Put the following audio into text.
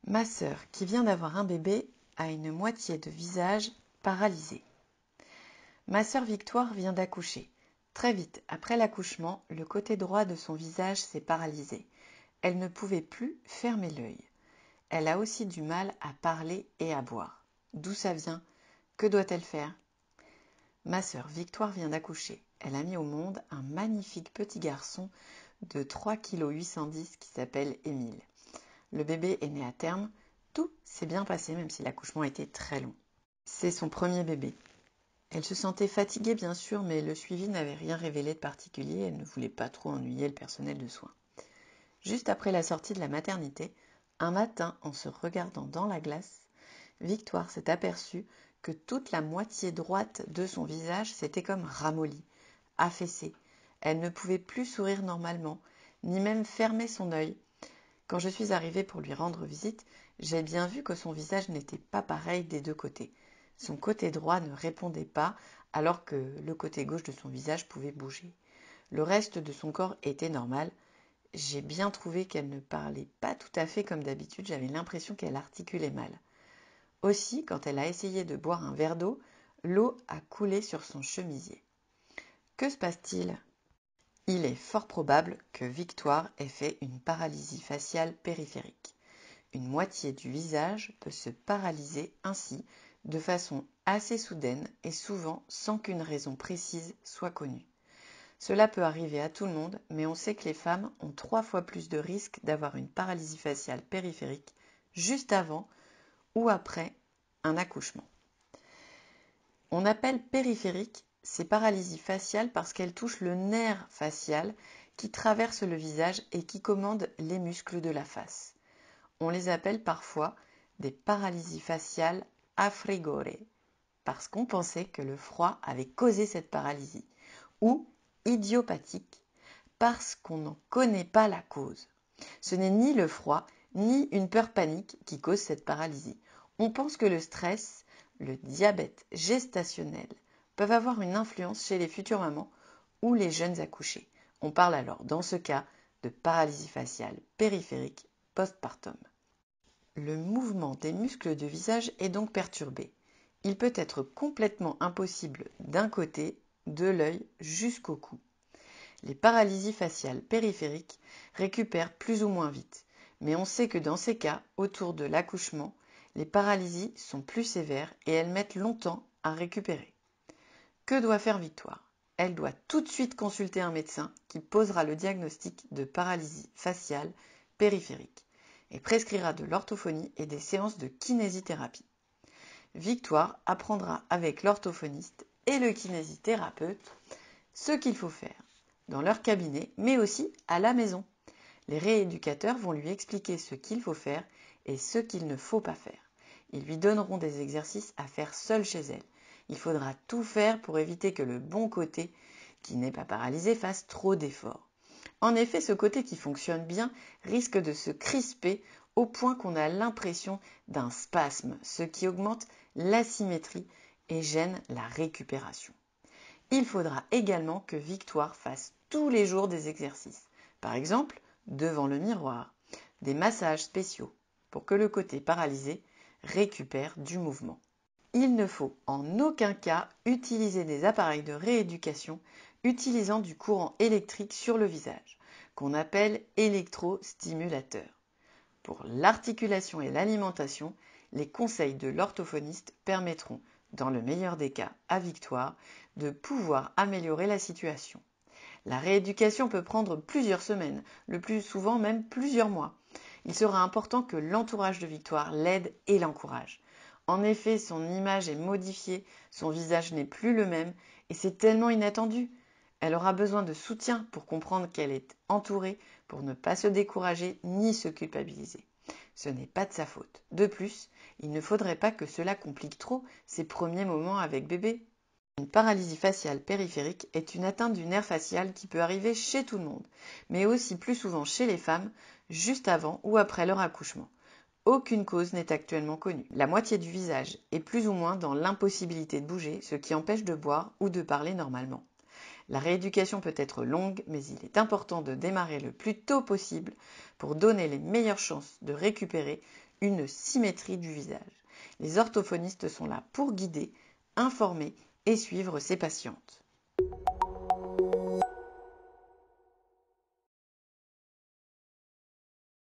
Ma sœur, qui vient d'avoir un bébé, a une moitié de visage paralysée. Ma sœur Victoire vient d'accoucher. Très vite après l'accouchement, le côté droit de son visage s'est paralysé. Elle ne pouvait plus fermer l'œil. Elle a aussi du mal à parler et à boire. D'où ça vient? Que doit-elle faire? Ma sœur Victoire vient d'accoucher. Elle a mis au monde un magnifique petit garçon de 3,8 kg qui s'appelle Émile. Le bébé est né à terme. Tout s'est bien passé même si l'accouchement a été très long. C'est son premier bébé. Elle se sentait fatiguée bien sûr, mais le suivi n'avait rien révélé de particulier. Elle ne voulait pas trop ennuyer le personnel de soins. Juste après la sortie de la maternité, un matin, en se regardant dans la glace, Victoire s'est aperçue que toute la moitié droite de son visage s'était comme ramollie, affaissée. Elle ne pouvait plus sourire normalement, ni même fermer son œil. Quand je suis arrivée pour lui rendre visite, j'ai bien vu que son visage n'était pas pareil des deux côtés. Son côté droit ne répondait pas, alors que le côté gauche de son visage pouvait bouger. Le reste de son corps était normal. J'ai bien trouvé qu'elle ne parlait pas tout à fait comme d'habitude, j'avais l'impression qu'elle articulait mal. Aussi, quand elle a essayé de boire un verre d'eau, l'eau a coulé sur son chemisier. Que se passe-t-il? Il est fort probable que Victoire ait fait une paralysie faciale périphérique. Une moitié du visage peut se paralyser ainsi, de façon assez soudaine et souvent sans qu'une raison précise soit connue. Cela peut arriver à tout le monde, mais on sait que les femmes ont 3 fois plus de risques d'avoir une paralysie faciale périphérique juste avant ou après un accouchement. On appelle périphérique ces paralysies faciales parce qu'elles touchent le nerf facial qui traverse le visage et qui commande les muscles de la face. On les appelle parfois des paralysies faciales a frigore parce qu'on pensait que le froid avait causé cette paralysie, ou idiopathique parce qu'on n'en connaît pas la cause. Ce n'est ni le froid ni une peur panique qui cause cette paralysie. On pense que le stress, le diabète gestationnel peuvent avoir une influence chez les futures mamans ou les jeunes accouchés. On parle alors dans ce cas de paralysie faciale périphérique postpartum. Le mouvement des muscles du visage est donc perturbé. Il peut être complètement impossible d'un côté, de l'œil jusqu'au cou. Les paralysies faciales périphériques récupèrent plus ou moins vite, mais on sait que dans ces cas, autour de l'accouchement, les paralysies sont plus sévères et elles mettent longtemps à récupérer. Que doit faire Victoire? Elle doit tout de suite consulter un médecin qui posera le diagnostic de paralysie faciale périphérique et prescrira de l'orthophonie et des séances de kinésithérapie. Victoire apprendra avec l'orthophoniste et le kinésithérapeute ce qu'il faut faire dans leur cabinet, mais aussi à la maison. Les rééducateurs vont lui expliquer ce qu'il faut faire et ce qu'il ne faut pas faire. Ils lui donneront des exercices à faire seule chez elle. Il faudra tout faire pour éviter que le bon côté, qui n'est pas paralysé, fasse trop d'efforts. En effet, ce côté qui fonctionne bien risque de se crisper au point qu'on a l'impression d'un spasme, ce qui augmente l'asymétrie et gêne la récupération. Il faudra également que Victoire fasse tous les jours des exercices, par exemple devant le miroir, des massages spéciaux pour que le côté paralysé récupère du mouvement. Il ne faut en aucun cas utiliser des appareils de rééducation utilisant du courant électrique sur le visage, qu'on appelle électrostimulateur. Pour l'articulation et l'alimentation, les conseils de l'orthophoniste permettront, dans le meilleur des cas à Victoire, de pouvoir améliorer la situation. La rééducation peut prendre plusieurs semaines, le plus souvent même plusieurs mois. Il sera important que l'entourage de Victoire l'aide et l'encourage. En effet, son image est modifiée, son visage n'est plus le même et c'est tellement inattendu. Elle aura besoin de soutien pour comprendre qu'elle est entourée, pour ne pas se décourager ni se culpabiliser. Ce n'est pas de sa faute. De plus, il ne faudrait pas que cela complique trop ses premiers moments avec bébé. Une paralysie faciale périphérique est une atteinte du nerf facial qui peut arriver chez tout le monde, mais aussi plus souvent chez les femmes, juste avant ou après leur accouchement. Aucune cause n'est actuellement connue. La moitié du visage est plus ou moins dans l'impossibilité de bouger, ce qui empêche de boire ou de parler normalement. La rééducation peut être longue, mais il est important de démarrer le plus tôt possible pour donner les meilleures chances de récupérer une symétrie du visage. Les orthophonistes sont là pour guider, informer et suivre ces patientes.